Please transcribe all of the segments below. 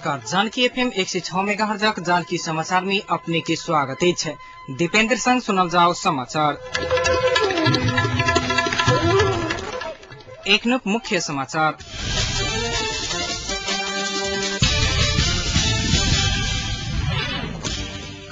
नमस्कार। Janaki FM 106 megahertz Janaki समाचार में अपने के स्वागत है। दीपेंद्र संग सुनल जाओ समाचार। एक मुख्य समाचार।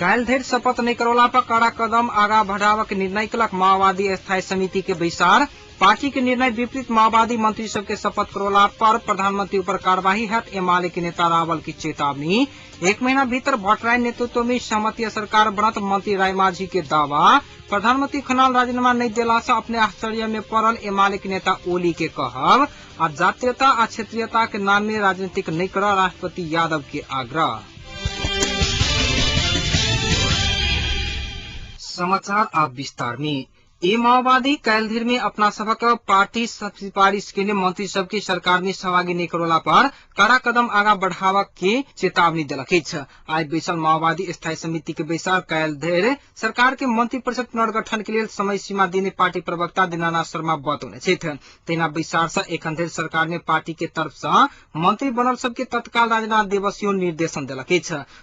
काल्हि धरि शपथ नहीं करौला पर कड़ा कदम आगा बढ़ावक निर्णय कलक माओवादी स्थायी समिति के बैसार। पार्टी के निर्णय विपरीत माओवादी मंत्री सबके शपथ करौला पर प्रधानमंत्री ऊपर कार्यवाही हैत एमाले के नेता रावल की चेतावनी। 1 महीना भीतर भट्टराई नेतृत्व में सहमति सरकार बनत मंत्री रायमाझी के दावा। प्रधानमंत्री खनाल राजीनामा नहीं देला से अपने आश्चर्य में पड़ल एमाले के नेता ओली के कहब। आ जातीयता आ क्षेत्रीयता के नाम में राजनीतिक नहीं कर राष्ट्रपति यादव के आग्रह। समाचार आप विस्तार में। ये माओवादी काल्हि धरि में अपना सबक पार्टी सिफारिश के लिए मंत्री सबके सरकार में सहभागी नहीं करोला पर कड़ा कदम आगा बढ़ावा के चेतावनी दिलक। आज बैसल माओवादी स्थायी समिति के बैसार काल्हि धरि सरकार के मंत्री परिषद पुनर्गठन के लिए समय सीमा देने पार्टी प्रवक्ता दीनानाथ शर्मा बतौने। तेना बैसार से एखन धरि सरकार में पार्टी के तरफ से मंत्री बनल सबके तत्काल राजीनामा देवसियो निर्देशन दिलक।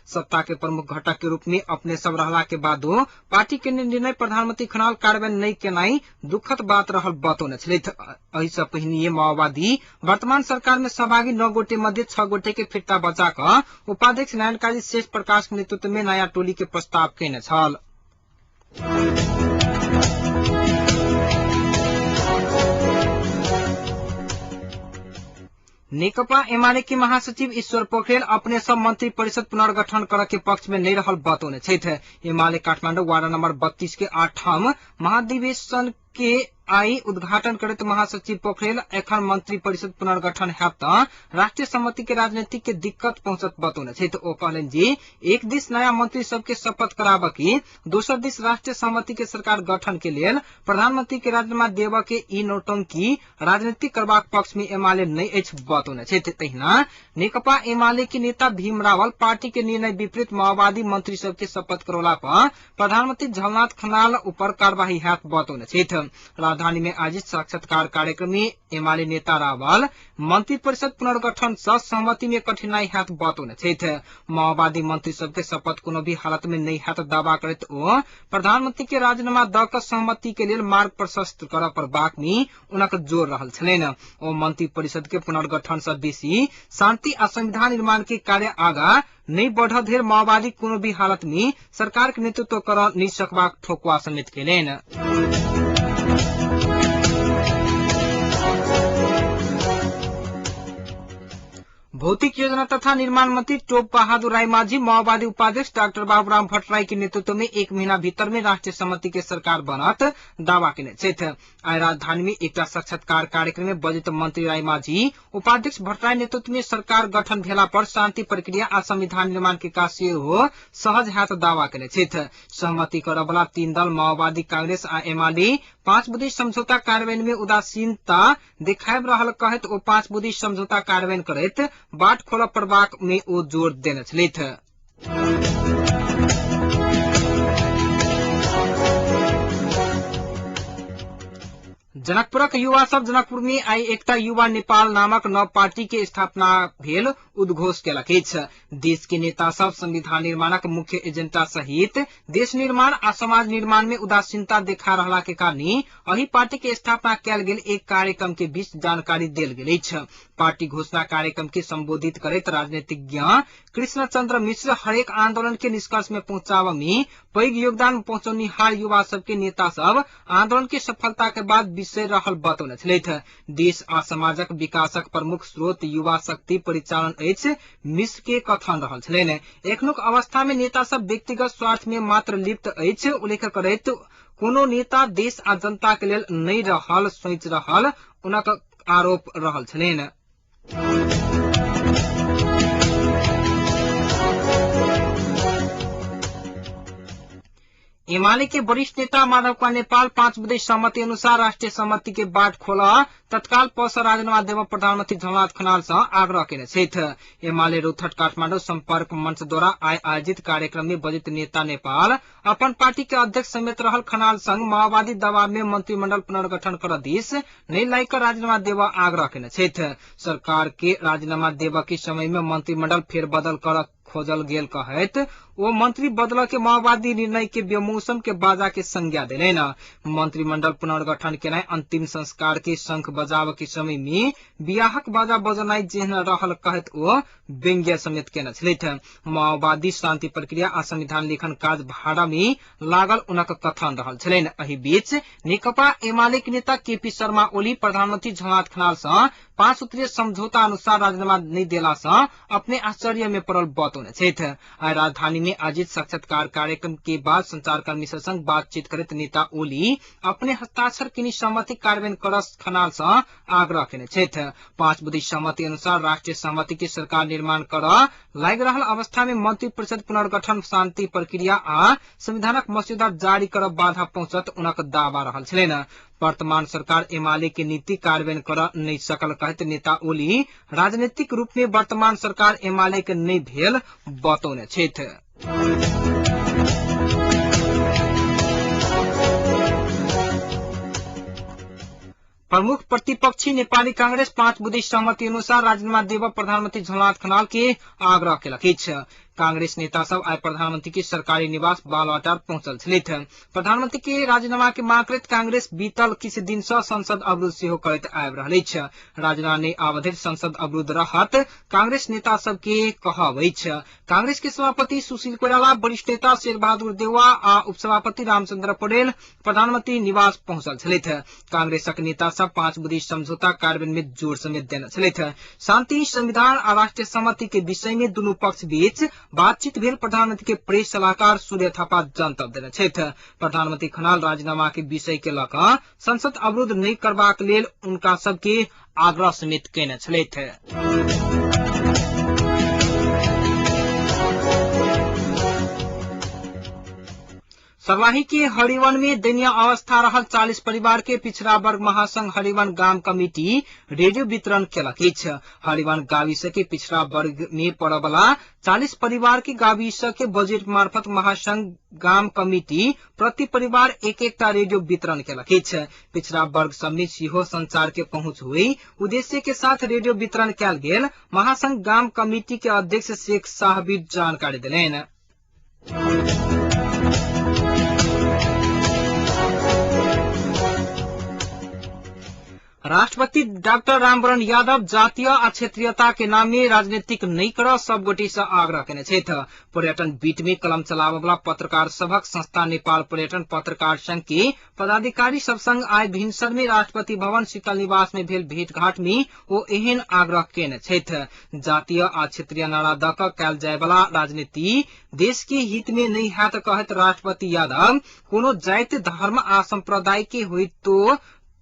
सत्ता के प्रमुख घटक के रूप में अपने सब रहला के बादो पार्टी के निर्णय प्रधानमंत्री खनाल कार्यान्वयन नहीं केनाई दुखद बात रहल बतौने। एहि से पहिने माओवादी वर्तमान सरकार में सहभागी 9 गोटे मध्य 6 गोटे के फिर्ता बचा कर उपाध्यक्ष नारायण काजी शेष प्रकाश के नेतृत्व में नया टोली के प्रस्ताव केने छल। नेकपा एमाले के महासचिव ईश्वर पोखरेल अपने सब मंत्री परिषद पुनर्गठन करे के पक्ष में नहीं रहल बतौने। एमाले काठमांडू वार्ड नंबर 32 के 8म महाधिवेशन के आई उद्घाटन करते महासचिव पोखरेल एखन मंत्री परिषद पुनर्गठन हैत त राष्ट्रीय सम्मति के राजनीतिक के दिक्कत पहुंचत बतौने। ओ कहलन जे एक दिस नया मंत्री सबके शपथ कराब की दोसर दिस राष्ट्रीय सम्मति के सरकार गठन के लिए प्रधानमंत्री के राजीनामा देव के ई नौटंकी राजनीतिक करबाक पक्ष में एमाले नहीं अछि बतौने। तहिना नेकपा एमाले के नेता भीम रावल पार्टी के निर्णय विपरीत माओवादी मंत्री सबके शपथ करौला पर प्रधानमंत्री झलनाथ खनाल ऊपर कार्यवाही हैत बतौने। राजधानी में आयोजित साक्षात्कार कार्यक्रम में एमाले नेता रावल मंत्री परिषद पुनर्गठन से सहमति में कठिनाई हैत बतौने। माओवादी मंत्री सबके शपथ कोनो भी हालत में नहीं हैत दावा करते ओ प्रधानमंत्री के राजीनामा द क सहमति के लिए मार्ग प्रशस्त कर परबाक में उनक जोर रहल छलैन। ओ मंत्री परिषद के पुनर्गठन से बेसी शांति आ संविधान निर्माण के कार्य आगा नहीं बढ़ धेर माओवादी कोनो भी हालत में सरकार के नेतृत्व कर नहीं सकबाक ठोकवा समेत केलेन। भौतिक योजना तथा निर्माण मंत्री टोप बहादुर रायमाझी माओवादी उपाध्यक्ष डॉक्टर बाबूराम भट्टराई के नेतृत्व में 1 महीना भीतर में राष्ट्रीय सम्मति के सरकार बनत दावा केने। आज राजधानी में एक साक्षात्कार कार्यक्रम में बजट मंत्री रायमाझी उपाध्यक्ष भट्टराई नेतृत्व में सरकार गठन भेला पर शांति प्रक्रिया आ संविधान निर्माण के काज हो सहज हैत दावा केने। सहमति करय वाला 3 दल माओवादी कांग्रेस आ एमाले 5 बुद्धि समझौता कार्यान्वयन में उदासीनता देखाब रहल कहत ओ 5 बुद्धि समझौता कार्यान्वयन करैत बाट खोल पड़बाक में ओ जोर देने छलैथ। जनकपुरक युवा सब जनकपुर में आई एकता युवा नेपाल नामक नव पार्टी के स्थापना भेल उद्घोष केलक। देश के नेता सब संविधान निर्माणक मुख्य एजेंडा सहित देश निर्माण आ समाज निर्माण में उदासीनता देखा रहला के कारण एही पार्टी के स्थापना कैल गेल एक कार्यक्रम के बीच जानकारी देल गेल अछि। पार्टी घोषणा कार्यक्रम के संबोधित करैत राजनीतिज्ञ कृष्ण चंद्र मिश्र हरेक आंदोलन के निष्कर्ष में पहुंचाव में पैघ योगदान पहुंचौनिहार युवा सब के नेता सब आंदोलन के सफलता के बाद विषय रहल बतौने। देश आ समाजक विकासक प्रमुख स्रोत युवा शक्ति परिचालन अछि मिश्र के कथन रहल छलैन। एखनुक अवस्था में नेता सब व्यक्तिगत स्वार्थ में मात्र लिप्त अछि उल्लेख करैत कोनो नेता देश आ जनता के लेल नहीं रहल सोच रहल उनक आरोप रहल छलैन। एमाले के वरिष्ठ नेता माधव कुमार नेपाल 5 बुधे सहमति अनुसार राष्ट्रिय सहमति के बाट खोल तत्काल पस राजीनामा देव प्रधानमंत्री झलनाथ खनाल से आग्रह केने छथि। एमाले रौतहट काठमाडौँ संपर्क मंच द्वारा आयोजित कार्यक्रम में वरिष्ठ नेता नेपाल अपन पार्टी के अध्यक्ष समेत रहल खनाल संग माओवादी दबाव में मंत्रिमंडल पुनर्गठन कर दिस नहीं लाइकर राजीनामा देव आग्रह केने छथि। सरकार के राजीनामा देव के समय में मंत्रिमंडल फेरबदल कर खोजल गेल कहत वो मंत्री बदल के माओवादी निर्णय के बेमौसम के बाजा के संज्ञा देने न मंत्रिमंडल पुनर्गठन के अंतिम संस्कार के शंख बजाव के समय में बियाहक बाजा बजनाई जेहन रहल कहत वो व्यंग्य समेत केने छथि। माओवादी शांति प्रक्रिया आ संविधान लेखन काज भाड़ा में लागल उनक कथन रहल छलैन। एही बीच नेकपा एमाले के नेता केपी शर्मा ओली प्रधानमंत्री झलनाथ खनाल से 5 सूत्रीय समझौता अनुसार राजीनामा नहीं देला से अपने आश्चर्य में पड़ल बतौने छथि। राजधानी में आयोजित साक्षात्कार कार्यक्रम के बाद संचारकर्मी संग बातचीत करते नेता ओली अपने हस्ताक्षर किनी सहमति कार्यान्वयन कर खनाल से आग्रह केने छथि। 5 बुधे सहमति अनुसार राष्ट्रिय सहमति की सरकार निर्माण कर लाग रहल अवस्था में मंत्री परिषद पुनर्गठन शांति प्रक्रिया आ संविधानक मस्यौदा जारी कर बाधा पहुंचत उनक दावा रहल छलैन। वर्तमान सरकार एमाले के नीति कार्यान्वयन कर नहीं सकल कहते नेता ओली राजनीतिक रूप में वर्तमान सरकार एमाले के नहीं भेल बतौने छथि। प्रमुख प्रतिपक्षी नेपाली कांग्रेस 5 बुधे सहमति अनुसार राजीनामा देव प्रधानमंत्री झलनाथ खनाल के आग्रह केलक अछि। कांग्रेस नेता सब आइ प्रधानमंत्री के सरकारी निवास बालवाटार पहुंचल छथि। प्रधानमंत्री के राजीनामा के मांग करैत कांग्रेस बीतल किछु दिन से संसद अवरोध सेहो करैत आबि रहल अछि। राजीनामा नहि आबधरि संसद अवरोध रहत कांग्रेस नेता सब के कहब अछि। कांग्रेस के सभापति सुशील कोइराला, वरिष्ठ नेता शेरबहादुर देउवा आ उपसभापति रामचंद्र पौडेल प्रधानमंत्री निवास पहुंचल छथि। कांग्रेसक नेता सब 5 बुधे समझौता कार्यान्वयन में जोर समेत देने छथि। शांति, संविधान आ राष्ट्रिय सहमति के विषय में दुनू पक्ष बीच बातचीत भेल प्रधानमंत्री के प्रेस सलाहकार सूर्य थापा जनतब देने छथि। प्रधानमंत्री खनाल राजीनामा के विषय के लऽ कऽ संसद अवरोध नहीं करबाक लेल उनका सबके आग्रह समेत केने छथि। सर्लाही के हरिवन में दयनीय अवस्था रहल 40 परिवार के पिछड़ा वर्ग महासंघ हरिवन गांव कमिटी रेडियो वितरण केलक अछि। हरिवन गाविस के पिछड़ा वर्ग में पड़वला 40 परिवार के गाविस के बजट मार्फत महासंघ गांव कमिटी प्रति परिवार एक-एकटा रेडियो वितरण केलक अछि। पिछड़ा वर्ग सब में सेहो संचार के पहुंच हुई उद्देश्य के साथ रेडियो वितरण कयल गेल महासंघ गांव कमिटी के अध्यक्ष शेख साहबी जानकारी देलैन। राष्ट्रपति डॉक्टर रामवरण यादव जातीय आ क्षेत्रीयता के नाम में राजनीतिक नहीं कर सब गोटे से आग्रह केने छथि। पर्यटन बीट में कलम चलावला पत्रकार सभक संस्था नेपाल पर्यटन पत्रकार संघ के पदाधिकारी सब संग आइ भिनसर में राष्ट्रपति भवन शीतल निवास में भेल भेंटघाट में ओ एहन आग्रह केने छथि। जातीय आ क्षेत्रीय नारा द क कयल जाय वाला राजनीति देश के हित में नहीं हैत कहत राष्ट्रपति यादव कोनो जाति धर्म आ संप्रदाय के होइत तो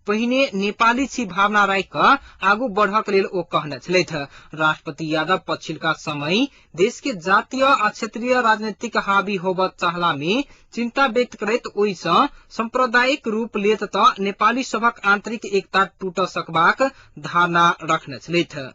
पहिने नेपाली छी भावना राखि क आगू बढ़क लेल ओ कहने छलथि। राष्ट्रपति यादव पछिलका समय देश के जातीय आ क्षेत्रीय राजनीतिक हावी होबऽ चाहला में चिंता व्यक्त करैत ओहि सँ सांप्रदायिक रूप लेत त नेपाली सभक आंतरिक एकता टूट सकबाक धारणा रखने छलथि।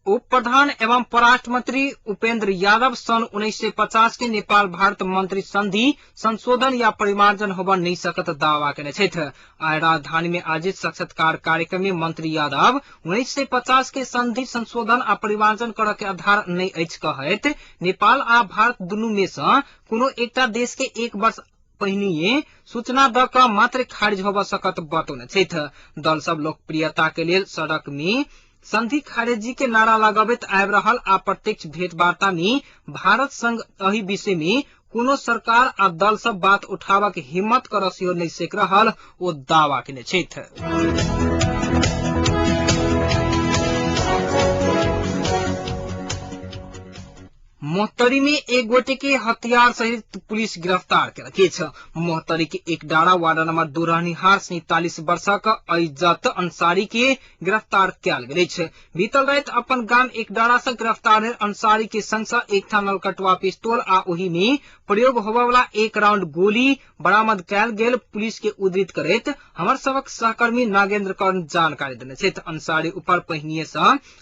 उप प्रधान एवं परराष्ट्र मंत्री उपेंद्र यादव सन 1950 के नेपाल भारत मंत्री संधि संशोधन या परिमार्जन होबऽ नहीं सकत दावा केने छथि। आइ राजधानी में आयोजित साक्षात्कार कार्यक्रम में मंत्री यादव 1950 के संधि संशोधन आ परिमार्जन करऽ के आधार नहीं अछि कहैत नेपाल आ भारत दुनू में सँ कोनो एकटा देश के 1 वर्ष पहिनिये सूचना द क मात्र खारिज होबऽ सकत बतौने छथि। दल सब लोकप्रियता के लेल सड़क में संधि खारेजी के नारा लगाबैत आबि रहल आ प्रत्यक्ष भेंटवार्ता में भारत संग एहि विषय में कोनो सरकार आ दल सब बात उठाबक हिम्मत कर सेहो नहीं सक रहल ओ दावा केने छथि। मोहतरी में एक गोटे के हथियार सहित पुलिस गिरफ्तार केलकै छ। मोहतरी के एक डाँडा वार्ड नंबर 2 रहनिहार 47 वर्षक इज्जत अंसारी के गिरफ्तार कयल गेल छै। बीतल राति अपन गाम एक डाँडा से गिरफ्तार भेल अंसारी के संग सँ एक था नलकटवा पिस्तौल आ ओहि में प्रयोग होबय वाला 1 राउंड गोली बरामद कयल गेल। पुलिस के उद्धृत करैत हमर सबक सहकर्मी नागेंद्र कर्ण जानकारी देने छथि। अंसारी ऊपर पहिनिए से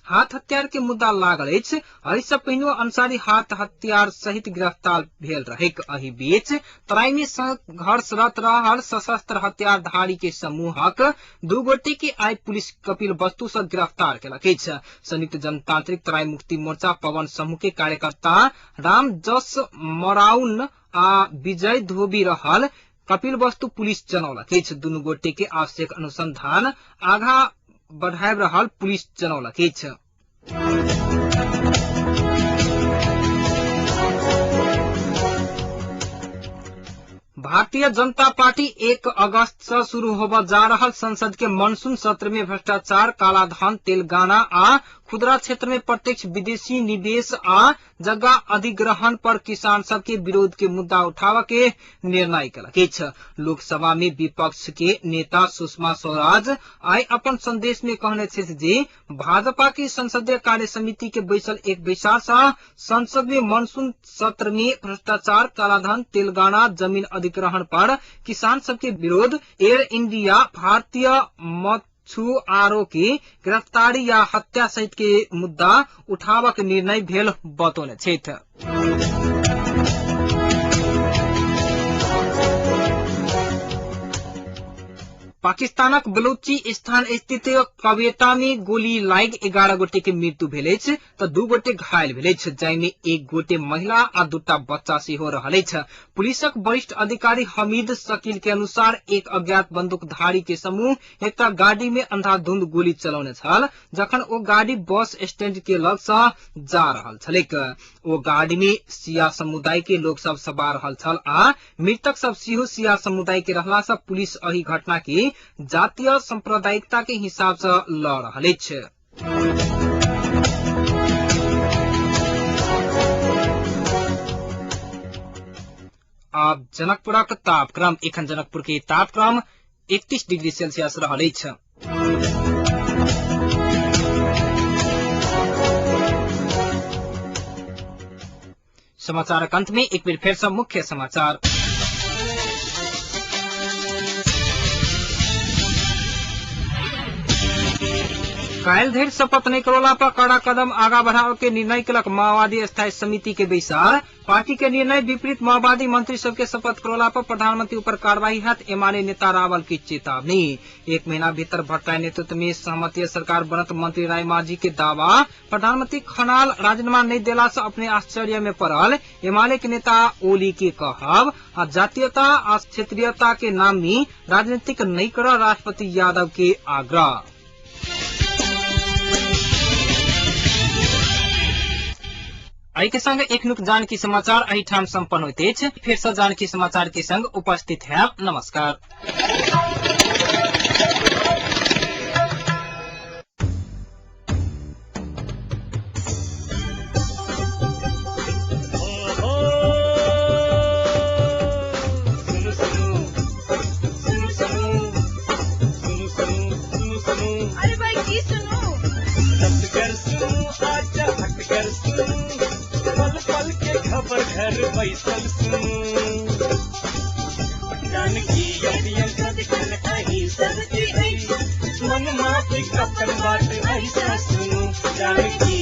हाथ हथियार के मुद्दा लागल अछि। एहि से पहिने अंसारी हाथ हथियार सहित गिरफ्तार भेल रहे। एहि बीच तराई में संघर्षरत रहल सशस्त्र हथियारधारी के समूहक 2 गोटे के आइ पुलिस कपिल वस्तु से गिरफ्तार केलक अछि। संयुक्त जनतांत्रिक तराई मुक्ति मोर्चा पवन समूह के कार्यकर्ता राम जस मराउन आ विजय धोबी रहल कपिल वस्तु पुलिस जनौलक अछि। दुनू गोटे के आवश्यक अनुसंधान आगा बढ़ाब रहल पुलिस जनौलक अछि। भारतीय जनता पार्टी 1 अगस्त से शुरू होबा जा रहल संसद के मानसून सत्र में भ्रष्टाचार, कालाधन, तेलंगाना आ खुदरा क्षेत्र में प्रत्यक्ष विदेशी निवेश आ जगह अधिग्रहण पर किसान सब के विरोध के मुद्दा उठावा के निर्णय केलक अछि। लोकसभा में विपक्ष के नेता सुषमा स्वराज आइ अपन संदेश में कहने छथि जे भाजपा की संसदीय कार्य समिति के बैसल एक बैसार से संसद में मानसून सत्र में भ्रष्टाचार, कालाधन, तेलंगाना जमीन अधिग्रहण पर किसान सब के विरोध, एयर इंडिया, भारतीय मछुआरों की गिरफ्तारी या हत्या सहित के मुद्दा उठावक निर्णय भेल बतौने छथि। पाकिस्तानक बलूचिस्तान स्थित कवेटा में गोली लागि 11 गोटे के मृत्यु भेल अछि तऽ 2 गोटे घायल भेल अछि, जाहिमे 1 गोटे महिला आ 2टा बच्चा सेहो रहल अछि। पुलिसक वरिष्ठ अधिकारी हमीद शकील के अनुसार एक अज्ञात बंदूकधारी के समूह एकटा गाड़ी में अंधाधुंध गोली चलौने छल जखन ओ गाड़ी बस स्टैंड के लग से जा रहल छलैक। ओ गाड़ी में शिया समुदाय के लोक सब सवार रहल छल आ मृतक सब सेहो शिया समुदाय के रहला से पुलिस एहि घटना के जातीय सांप्रदायिकता के हिसाब से ल रहल अछि। अब जनकपुरक तापक्रम। एखन जनकपुर के तापक्रम 31 डिग्री सेल्सियस रहल अछि। समाचारक अंत में एक बेर फेर से मुख्य समाचार। काल्हि धरि शपथ नहीं करौला पर कड़ा कदम आगा बढ़ाव के निर्णय केलक माओवादी स्थायी समिति के बैसार। पार्टी के निर्णय विपरीत माओवादी मंत्री सबके शपथ करौला पर प्रधानमंत्री ऊपर कार्रवाई हैत, एमाले नेता रावल की चेतावनी। 1 महीना भीतर भट्टराई नेतृत्व में सहमतीय सरकार बनत मंत्री राय माझी के दावा। प्रधानमंत्री खनाल राजीनामा नहीं देला से अपने आश्चर्य में पड़ल, एमाले के नेता ओली के कहब। आ जातीयता आ क्षेत्रीयता के नाम में राजनीतिक नहीं कर राष्ट्रपति यादव के आग्रह। एहि के संग एखनुक जानकी समाचार एहिठाम संपन्न होइत अछि। फेर सँ जानकी समाचार के संग उपस्थित हैब। नमस्कार। अरे भाई की सुनो, पल के खबर घर बैसल सुनू, जानकी सबकी मन माफी कपन बात ऐसा सुनू, जानकी